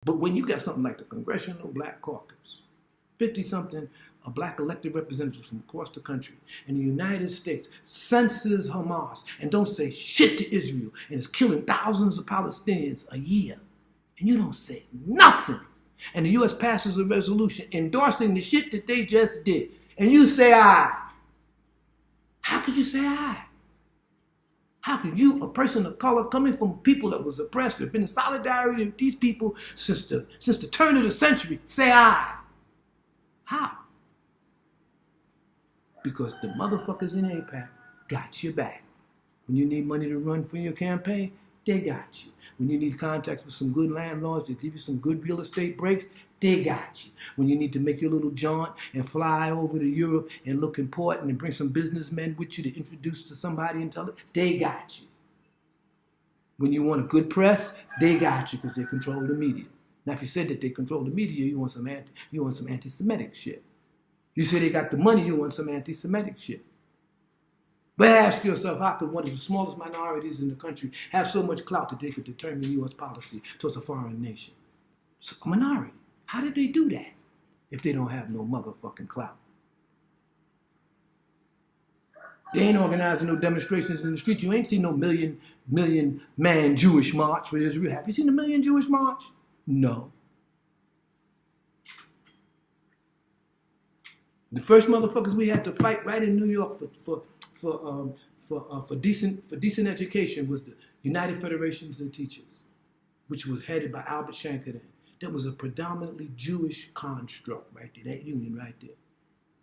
But when you got something like the Congressional Black Caucus, 50-something black elected representatives from across the country, and the United States censors Hamas and don't say shit to Israel and is killing thousands of Palestinians a year, and you don't say nothing, and the U.S. passes a resolution endorsing the shit that they just did, and you say aye. How could you say aye? How could you, a person of color, coming from people that was oppressed, that have been in solidarity with these people since the turn of the century, say aye? How? Because the motherfuckers in AIPAC got your back. When you need money to run for your campaign, they got you. When you need contacts with some good landlords to give you some good real estate breaks, they got you. When you need to make your little jaunt and fly over to Europe and look important and bring some businessmen with you to introduce to somebody and tell them, they got you. When you want a good press, they got you because they control the media. Now, if you said that they control the media, you want some anti-Semitic shit. You say they got the money, you want some anti-Semitic shit. But ask yourself, how could one of the smallest minorities in the country have so much clout that they could determine U.S. policy towards a foreign nation? It's a minority. How did they do that if they don't have no motherfucking clout? They ain't organizing no demonstrations in the street. You ain't seen no million man Jewish march for Israel. Have you seen a million Jewish march? No. The first motherfuckers we had to fight right in New York for decent education was the United Federations of Teachers, which was headed by Albert Shanker. That was a predominantly Jewish construct right there, that union right there.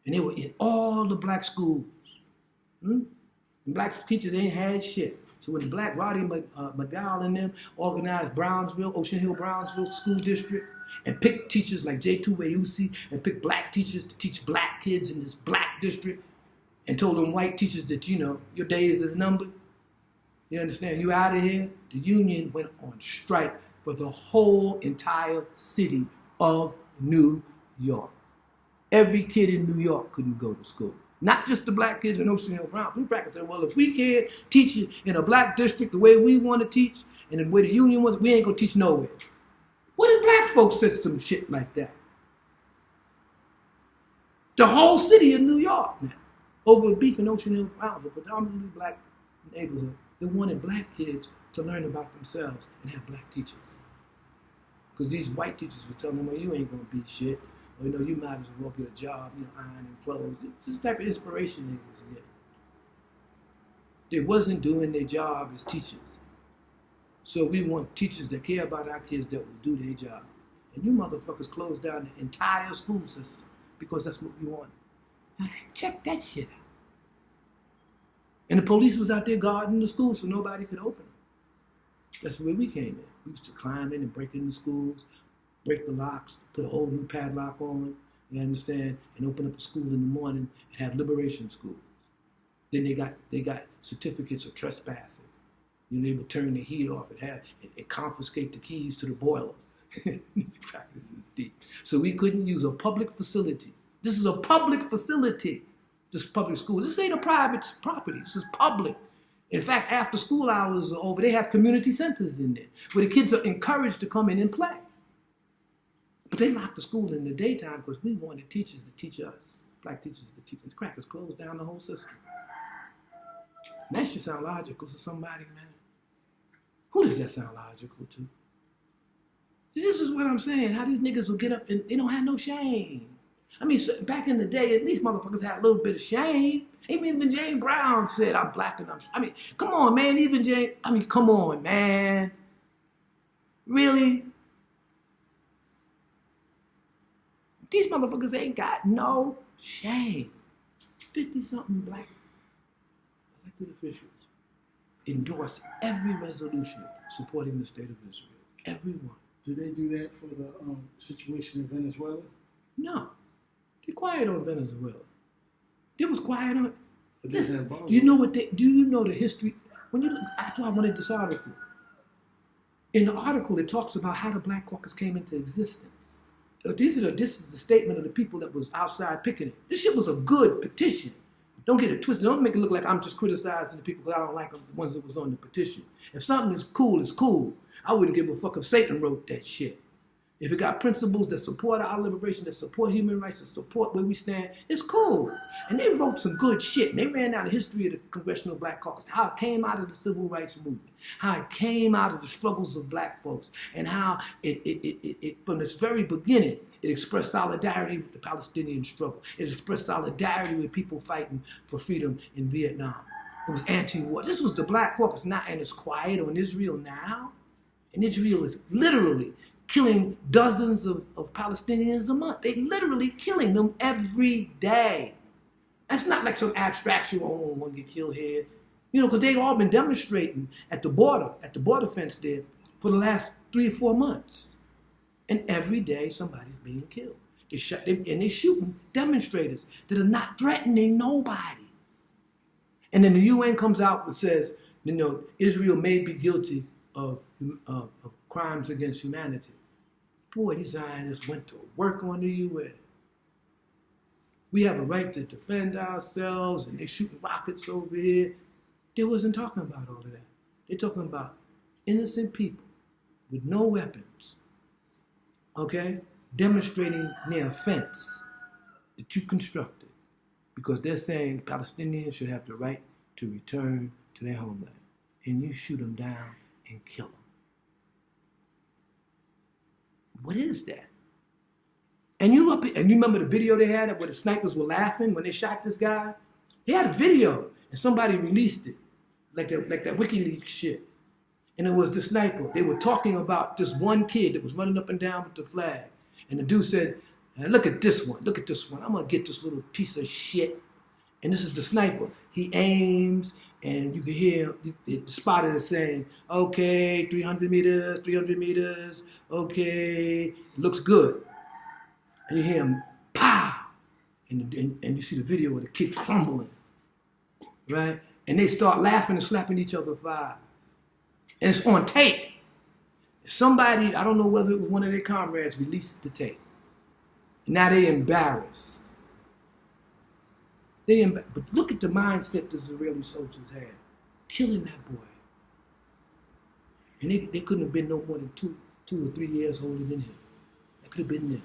And they were in all the black schools. And black teachers ain't had shit. So when the black Roddy McDowell and them organized Brownsville, Oceanhill Brownsville School District, and picked teachers like J2 Wayusi and picked black teachers to teach black kids in this black district and told them white teachers that, you know, your days is numbered. You understand? You out of here. The union went on strike for the whole entire city of New York. Every kid in New York couldn't go to school. Not just the black kids in Oceanhill Brownsville. We practiced said, well, if we can't teach it in a black district the way we want to teach and the way the union wants, we ain't going to teach nowhere. What if black folks said some shit like that? The whole city of New York now, over a beef in Oceanhill Brownsville, a predominantly black neighborhood, they wanted black kids to learn about themselves and have black teachers. Because these white teachers were telling them, well, you ain't going to be shit. Or, you know, you might as well get a job, you know, ironing clothes. This is the type of inspiration they was getting. They wasn't doing their job as teachers. So we want teachers that care about our kids that will do their job. And you motherfuckers closed down the entire school system because that's what we want. Now, check that shit out. And the police was out there guarding the schools so nobody could open them. That's where we came in. We used to climb in and break into schools, break the locks, put a whole new padlock on, you understand, and open up a school in the morning and have liberation schools. Then they got certificates of trespassing. You know, they would turn the heat off and confiscate the keys to the boiler. This practice is deep. So we couldn't use a public facility. This is a public facility, this public school. This ain't a private property. This is public. In fact, after school hours are over, they have community centers in there where the kids are encouraged to come in and play. But they locked the school in the daytime because we wanted teachers to teach us, black teachers to teach us. Crackers closed down the whole system. And that should sound logical to somebody, man. Who does that sound logical to? This is what I'm saying, how these niggas will get up and they don't have no shame. I mean, back in the day, at least motherfuckers had a little bit of shame. Even Jane Brown said, I'm black and I mean, come on, man, come on, man. Really? These motherfuckers ain't got no shame. 50-something black elected officials endorse every resolution supporting the state of Israel. Every one. Did they do that for the situation in Venezuela? No. They quiet on Venezuela. They was quiet on. Listen, do you know the history? When you look, that's why I wanted this article. In the article, it talks about how the Black Caucus came into existence. This is the statement of the people that was outside picking it. This shit was a good petition. Don't get it twisted. Don't make it look like I'm just criticizing the people because I don't like the ones that was on the petition. If something is cool, it's cool. I wouldn't give a fuck if Satan wrote that shit. If it got principles that support our liberation, that support human rights, that support where we stand, it's cool. And they wrote some good shit. And they ran down the history of the Congressional Black Caucus, how it came out of the Civil Rights Movement, how it came out of the struggles of black folks, and how it from its very beginning, it expressed solidarity with the Palestinian struggle. It expressed solidarity with people fighting for freedom in Vietnam. It was anti-war. This was the Black Caucus, and it's quiet on Israel now. And Israel is literally killing dozens of Palestinians a month. They literally killing them every day. That's not like some abstraction, oh, one get killed here. You know, because they've all been demonstrating at the border fence there for the last 3 or 4 months. And every day somebody's being killed. They're shooting demonstrators that are not threatening nobody. And then the UN comes out and says, you know, Israel may be guilty of crimes against humanity. Boy, these Zionists went to work on the UN. We have a right to defend ourselves, and they're shooting rockets over here. They wasn't talking about all of that. They're talking about innocent people with no weapons, okay, demonstrating their offense that you constructed, because they're saying Palestinians should have the right to return to their homeland, and you shoot them down and kill them. What is that? And you remember the video they had where the snipers were laughing when they shot this guy? They had a video, and somebody released it, like that WikiLeaks shit. And it was the sniper. They were talking about this one kid that was running up and down with the flag. And the dude said, look at this one, look at this one. I'm gonna get this little piece of shit. And this is the sniper. He aims, and you can hear the spotter is saying, okay, 300 meters, okay, looks good. And you hear him, pow! And you see the video of the kid crumbling, right? And they start laughing and slapping each other 5. And it's on tape. Somebody, I don't know whether it was one of their comrades, released the tape. Now they're embarrassed. But look at the mindset the Israeli soldiers had, killing that boy. And they couldn't have been no more than 2 or 3 years older than him. That could have been them.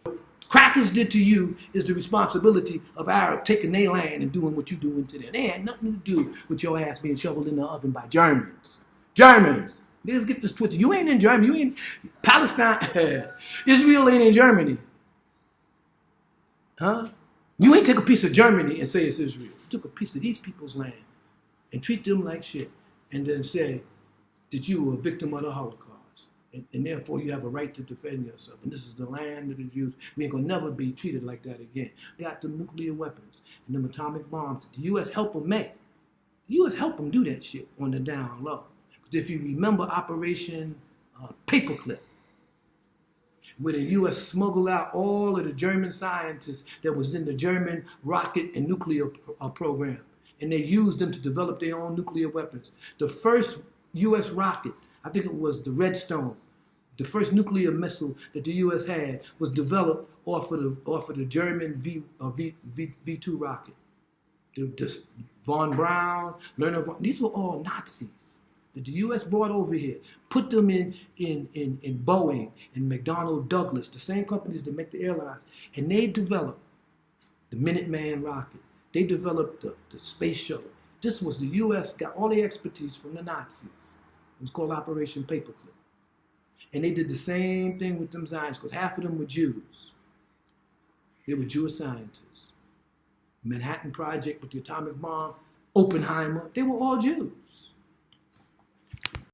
What crackers did to you is the responsibility of Arab taking their land and doing what you're doing to them. They had nothing to do with your ass being shoveled in the oven by Germans. Germans. Let's get this twisted. You ain't in Germany. You ain't Palestine. Israel ain't in Germany. Huh? You ain't take a piece of Germany and say it's Israel. You took a piece of these people's land and treat them like shit, and then say that you were a victim of the Holocaust. And therefore you have a right to defend yourself. And this is the land that is used. We ain't gonna never be treated like that again. They got the nuclear weapons and them atomic bombs that the U.S. helped them make. The U.S. helped them do that shit on the down low. Because if you remember Operation Paperclip, where the U.S. smuggled out all of the German scientists that was in the German rocket and nuclear program. And they used them to develop their own nuclear weapons. The first U.S. rocket, I think it was the Redstone, the first nuclear missile that the U.S. had was developed off of the German V2 rocket. This von Braun, Lerner von, these were all Nazis that the U.S. brought over here, put them in Boeing and McDonnell Douglas, the same companies that make the airlines, and they developed the Minuteman rocket. They developed the space shuttle. This was the U.S. got all the expertise from the Nazis. It was called Operation Paperclip. And they did the same thing with them Zionists, because half of them were Jews. They were Jewish scientists. Manhattan Project with the atomic bomb, Oppenheimer, they were all Jews.